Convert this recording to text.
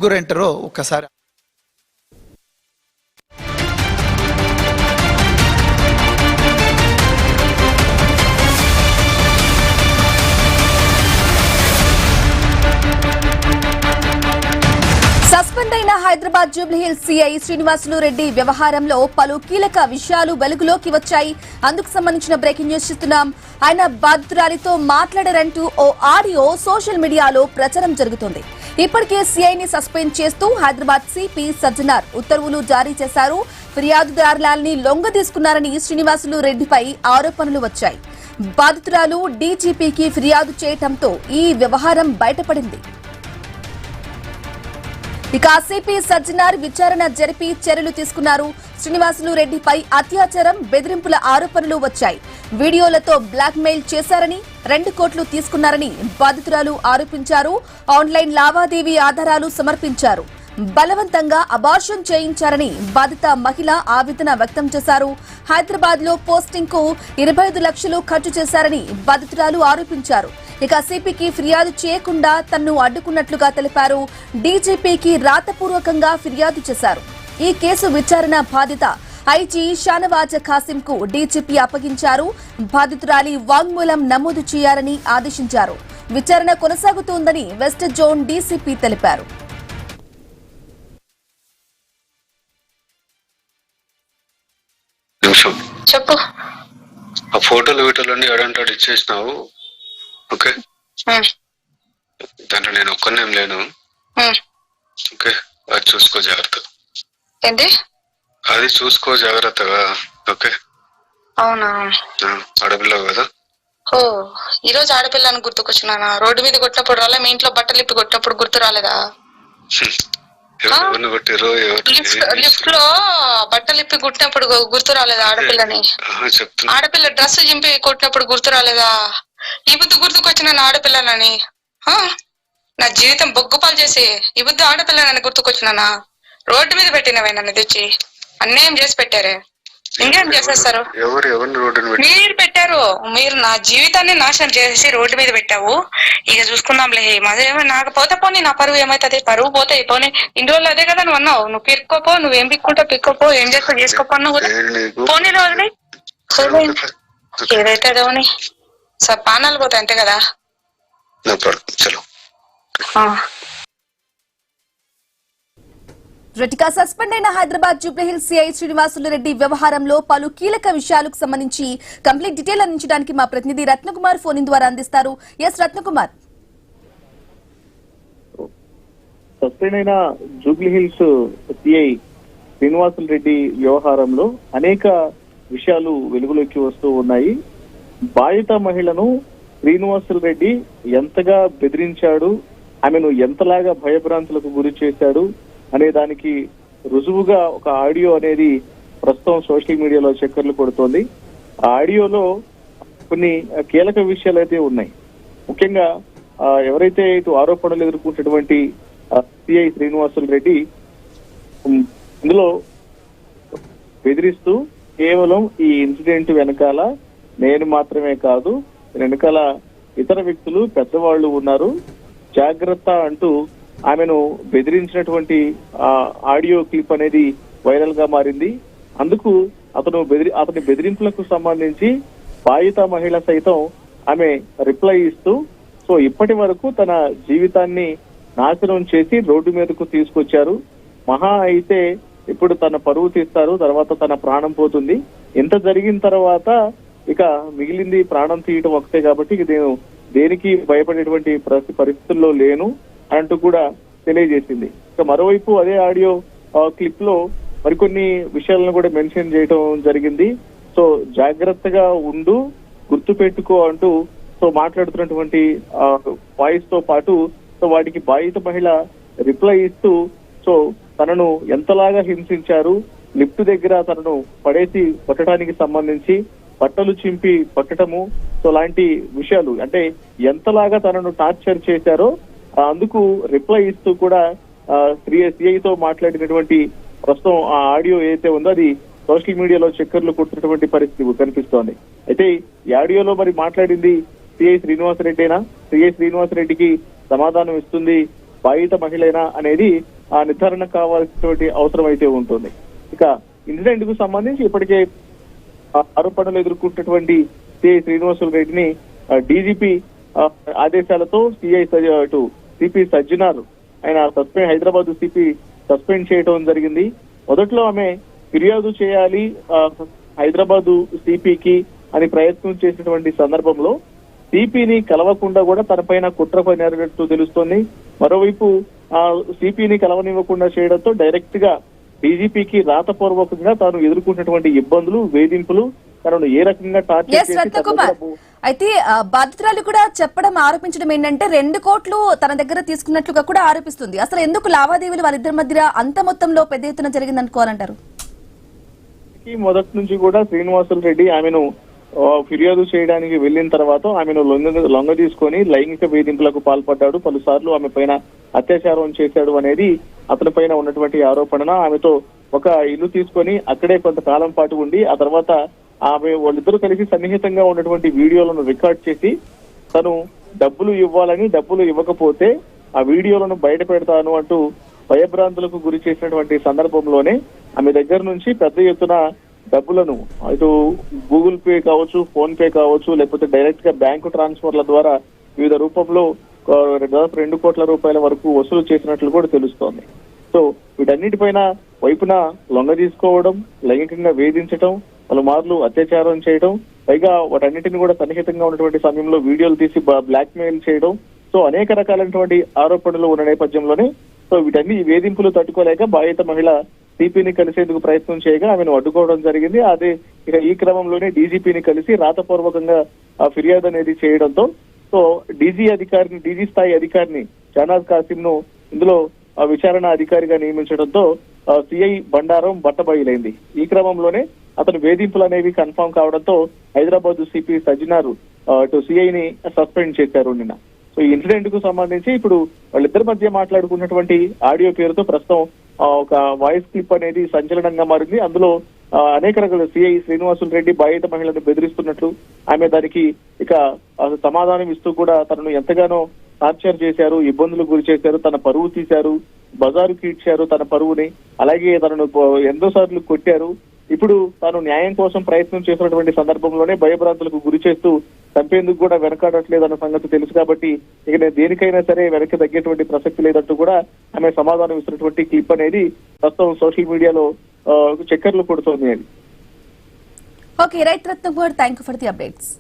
గురేంటారో ఒక్కసారి సస్పెండ్ అయిన హైదరాబాద్ జూబ్లీహిల్స్ సీఐ శ్రీనివాసులు రెడ్డి వ్యవహారంలో పలు కీలక విషయాలు వెలుగులోకి వచ్చాయి. అందుకు సంబంధించిన బ్రేకింగ్ న్యూస్ ఇస్తున్నాం. ఆయన బాధితురాలితో మాట్లాడారంటూ ఓ ఆడియో సోషల్ మీడియాలో ప్రచారం జరుగుతోంది. ఇప్పటికే సీఐని సస్పెండ్ చేస్తూ హైదరాబాద్ సిపి సజ్జనార్ ఉత్తర్వులు జారీ చేశారు. ఫిర్యాదుదారులని లొంగ తీసుకున్నారని శ్రీనివాసులు రెడ్డిపై ఆరోపణలు వచ్చాయి. బాధితురాలు డీజీపీకి ఫిర్యాదు చేయడంతో ఈ వ్యవహారం బయటపడింది. ఇక సిపి సజ్జనార్ విచారణ జరిపి చర్యలు తీసుకున్నారు. శ్రీనివాసులు రెడ్డిపై అత్యాచారం, బెదిరింపుల ఆరోపణలు వచ్చాయి. వీడియోలతో బ్లాక్ మెయిల్ చేశారని, 2 కోట్లు తీసుకున్నారని బాధితురాలు ఆరోపించారు. ఆన్లైన్ లావాదేవీ ఆధారాలు సమర్పించారు. బలవంతంగా అబార్షన్ చేయించారని బాధిత మహిళ ఆవేదన వ్యక్తం చేశారు. హైదరాబాద్ లో పోస్టింగ్ కు 25 లక్షలు ఖర్చు చేశారని బాధితురాలు ఆరోపించారు. ఇక సిపికి ఫిర్యాదు చేయకుండా తన్ను అడ్డుకున్నట్లుగా తెలిపారు. డీజీపీకి రాతపూర్వకంగా ఫిర్యాదు చేశారు. ఈ కేసు విచారణ బాధ్యత ఐజీ షానవాజ్ ఖాసిం కు డీజీపీ అప్పగించారు. బాధితురాలి వాంగ్మూలం నమోదు చేయాలని ఆదేశించారు. విచారణ కొనసాగుతోందని వెస్ట్ జోన్ డీసీపీ తెలిపారు. చెప్పు. ఆ ఫోటోలు వీటోలన్నీ ఎడంటాడు ఇచ్చేసినావు. ఓకే, దాంట్లో నేను ఒక్కనేం లేను. ఓకే, అది చూసుకో జాగ్రత్తగా. ఏంటి అది చూసుకో జాగ్రత్తగా. ఓకే, అవునా? ఆడపిల్ల కదా. ఓ, ఈ రోజు ఆడపిల్లని గుర్తుకొచ్చినానా? రోడ్డు మీద కొట్టినప్పుడు రాలే? మీ ఇంట్లో బట్టలు ఇప్పి కొట్టినప్పుడు గుర్తు రాలేదా? లిఫ్ట్ లో బట్టలు ఇప్పి కుట్టినప్పుడు గుర్తు రాలేదా ఆడపిల్లని? ఆడపిల్ల డ్రెస్ చింపి కొట్టినప్పుడు గుర్తు రాలేదా? ఈ బుద్ధి గుర్తుకొచ్చిన ఆడపిల్లనని నా జీవితం బొగ్గుపాలు చేసి ఈ బుద్ధి ఆడపిల్లనని గుర్తుకొచ్చినానా? రోడ్డు మీద పెట్టినవే నన్ను తెచ్చి అన్యాయం చేసి పెట్టారే. ఇంకేం చేసేస్తారు? మీరు పెట్టారు. మీరు నా జీవితాన్ని నాశనం చేసి రోడ్డు మీద పెట్టావు. ఇక చూసుకుందాంలే. మాదేమో నాకు పోతే పోనీ, నా పరువు ఏమైతుంది? పరువు పోతే పోనీ. ఇన్ని రోజులు అదే కదా నువ్వు అన్నావు. నువ్వు పిక్కోపో, నువ్వేం పిక్కుంటావు పిక్కోపో, ఏం చేస్తావు చేసుకోపో. నువ్వు పోనీ రోజుని ఏదైతే అదేమని పానాలు పోతాయి అంతే కదా. రెడ్డిగా సస్పెండ్ అయిన హైదరాబాద్ జూబ్లీహిల్స్ సీఐ శ్రీనివాసులు రెడ్డి వ్యవహారంలో పలు కీలక విషయాలకు సంబంధించి కంప్లీట్ డీటెయిల్ అందించడానికి మా ప్రతినిధి రత్నకుమార్ ఫోన్ ద్వారా అందిస్తారు. ఎస్ రత్నకుమార్. సస్పెండ్ అయిన జూబ్లీహిల్స్ సిఐ శ్రీనివాసులు రెడ్డి వ్యవహారంలో అనేక విషయాలు వెలుగులోకి వస్తూ ఉన్నాయి. బాధిత మహిళను శ్రీనివాసులు రెడ్డి ఎంతగా బెదిరించాడు, ఆమెను ఎంతలాగా భయభ్రాంతులకు గురి చేశాడు అనే దానికి రుజువుగా ఒక ఆడియో అనేది ప్రస్తుతం సోషల్ మీడియాలో చక్కర్లు కొడుతోంది. ఆ ఆడియోలో కొన్ని కీలక విషయాలు అయితే ఉన్నాయి. ముఖ్యంగా ఎవరైతే ఇటు ఆరోపణలు ఎదుర్కొంటున్నటువంటి సిఐ శ్రీనివాసులు రెడ్డి ఇందులో బెదిరిస్తూ కేవలం ఈ ఇన్సిడెంట్ వెనకాల నేను మాత్రమే కాదు, వెనకాల ఇతర వ్యక్తులు పెద్దవాళ్లు ఉన్నారు, జాగ్రత్త అంటూ ఆమెను బెదిరించినటువంటి ఆడియో క్లిప్ అనేది వైరల్ గా మారింది. అందుకు అతని బెదిరింపులకు సంబంధించి బాధిత మహిళ సైతం ఆమె రిప్లై ఇస్తూ సో ఇప్పటి వరకు తన జీవితాన్ని నాశనం చేసి రోడ్డు మీదకు తీసుకొచ్చారు, మహా అయితే ఇప్పుడు తన పరువు తీస్తారు, తర్వాత తన ప్రాణం పోతుంది, ఇంత జరిగిన తర్వాత ఇక మిగిలింది ప్రాణం తీయటం ఒకటే కాబట్టి నేను దేనికి భయపడేటువంటి పరిస్థితుల్లో లేను అంటూ కూడా తెలియజేసింది. ఇక మరోవైపు అదే ఆడియో క్లిప్ లో మరికొన్ని విషయాలను కూడా మెన్షన్ చేయడం జరిగింది. సో జాగ్రత్తగా ఉండు, గుర్తు పెట్టుకో అంటూ సో మాట్లాడుతున్నటువంటి వాయిస్ తో పాటు సో వాటికి బాధిత మహిళ రిప్లై ఇస్తూ సో తనను ఎంతలాగా హింసించారు, లిఫ్ట్ దగ్గర తనను పడేసి కొట్టడానికి సంబంధించి బట్టలు చింపి కొట్టడము సో లాంటి విషయాలు అంటే ఎంతలాగా తనను టార్చర్ చేశారో అందుకు రిప్లై ఇస్తూ కూడా సిఐతో మాట్లాడినటువంటి ప్రస్తుతం ఆ ఆడియో ఏదైతే ఉందో అది సోషల్ మీడియాలో చక్కర్లు కొడుతున్నటువంటి పరిస్థితి కనిపిస్తోంది. అయితే ఈ ఆడియోలో మరి మాట్లాడింది సిఐ శ్రీనివాసరెడ్డేనా? సిఐ శ్రీనివాసరెడ్డికి సమాధానం ఇస్తుంది బాధిత మహిళైనా అనేది ఆ నిర్ధారణ కావాల్సినటువంటి అవసరం అయితే ఉంటుంది. ఇక ఇన్సిడెంట్ కు సంబంధించి ఇప్పటికే ఆరోపణలు ఎదుర్కొంటున్నటువంటి సిఐ శ్రీనివాసులు రెడ్డిని డీజీపీ ఆదేశాలతో సిపి సజ్జనార్ ఆయన హైదరాబాద్ సిపి సస్పెండ్ చేయడం జరిగింది. మొదట్లో ఆమె ఫిర్యాదు చేయాలి హైదరాబాద్ సిపికి అని ప్రయత్నం చేసినటువంటి సందర్భంలో సిపిని కలవకుండా కూడా తన పైన కుట్ర పనినట్టు తెలుస్తోంది. మరోవైపు సిపిని కలవనివ్వకుండా చేయడంతో డైరెక్ట్ గా డీజీపీకి రాతపూర్వకంగా తాను ఎదుర్కొంటున్నటువంటి ఇబ్బందులు, వేధింపులు, తనను ఏ రకంగా టార్చర్ చేసి అయితే బాధితురాలు కూడా ఆరోపించడం ఏంటంటే 2 కోట్లు తన దగ్గర తీసుకున్నట్లుగా కూడా ఆరోపిస్తుంది. అసలు ఎందుకు లావాదేవీలు వాళ్ళిద్దరి మధ్య అంత మొత్తంలో పెద్ద ఎత్తున జరిగింది అనుకోవాలంటారు? మొదటి నుంచి కూడా శ్రీనివాసులు రెడ్డి ఆమెను ఫిర్యాదు చేయడానికి వెళ్లిన తర్వాత ఆమెను లొంగ తీసుకొని లైంగిక వేధింపులకు పాల్పడ్డాడు, పలుసార్లు ఆమె పైన అత్యాచారం చేశాడు అనేది అతని పైన ఉన్నటువంటి ఆరోపణ. ఆమెతో ఒక ఇల్లు తీసుకొని అక్కడే కొంతకాలం పాటు ఉండి ఆ తర్వాత వాళ్ళిద్దరూ కలిసి సన్నిహితంగా ఉన్నటువంటి వీడియోలను రికార్డ్ చేసి తను డబ్బులు ఇవ్వాలని, డబ్బులు ఇవ్వకపోతే ఆ వీడియోలను బయట పెడతాను అంటూ భయభ్రాంతులకు గురి చేసినటువంటి సందర్భంలోనే ఆమె దగ్గర నుంచి పెద్ద ఎత్తున డబ్బులను ఇటు గూగుల్ పే కావచ్చు, ఫోన్ పే కావచ్చు, లేకపోతే డైరెక్ట్ గా బ్యాంకు ట్రాన్స్ఫర్ల ద్వారా వివిధ రూపంలో దాదాపు 2 కోట్ల రూపాయల వరకు వసూలు చేసినట్లు కూడా తెలుస్తోంది. సో వీటన్నిటిపైన వైపున లొంగ తీసుకోవడం, లైంగికంగా వేధించడం, పలుమార్లు అత్యాచారం చేయడం, పైగా వాటన్నిటిని కూడా సన్నిహితంగా ఉన్నటువంటి సమయంలో వీడియోలు తీసి బ్లాక్ మెయిల్ చేయడం, సో అనేక రకాలైనటువంటి ఆరోపణలు ఉన్న నేపథ్యంలోనే సో వీటన్ని వేధింపులు తట్టుకోలేక బాధిత మహిళ సిపిని కలిసేందుకు ప్రయత్నం చేయగా ఆమెను అడ్డుకోవడం జరిగింది. అదే ఇక ఈ క్రమంలోనే డీజీపీని కలిసి రాతపూర్వకంగా ఫిర్యాదు అనేది చేయడంతో సో డీజీ స్థాయి అధికారిని షహనాజ్ కాసిం ను ఇందులో విచారణ అధికారిగా నియమించడంతో సిఐ బండారం బట్టబయలైంది. ఈ క్రమంలోనే అతను వేధింపులు అనేవి కన్ఫర్మ్ కావడంతో హైదరాబాద్ సిపి సజ్జనార్ సిఐని సస్పెండ్ చేశారు నిన్న. సో ఈ ఇన్సిడెంట్ కు సంబంధించి ఇప్పుడు వాళ్ళిద్దరి మధ్య మాట్లాడుకున్నటువంటి ఆడియో పేరుతో ప్రస్తుతం ఒక వాయిస్ క్లిప్ అనేది సంచలనంగా మారింది. అందులో అనేక రకాల సిఐ శ్రీనివాసులు రెడ్డి బాధిత మహిళను బెదిరిస్తున్నట్లు, ఆమె దానికి ఇక సమాధానం ఇస్తూ కూడా తనను ఎంతగానో టార్చర్ చేశారు, ఇబ్బందులు గురి చేశారు, తన పరువు తీశారు, బజారుకి ఇచ్చారు తన పరువుని, అలాగే తనను ఎన్నో సార్లు కొట్టారు. ఇప్పుడు తాను న్యాయం కోసం ప్రయత్నం చేసినటువంటి సందర్భంలోనే భయభ్రాంతులకు గురి చేస్తూ చంపేందుకు కూడా వెనకాడట్లేదన్న సంగతి తెలుసు కాబట్టి ఇక నేను దేనికైనా సరే వెనక్కి తగ్గేటువంటి ప్రసక్తి లేదంటూ కూడా ఆమె సమాధానం ఇస్తున్నటువంటి క్లిప్ అనేది ప్రస్తుతం సోషల్ మీడియాలో చక్కర్లు కొడుతోంది. Okay right Ratnakumar, thank you for the updates.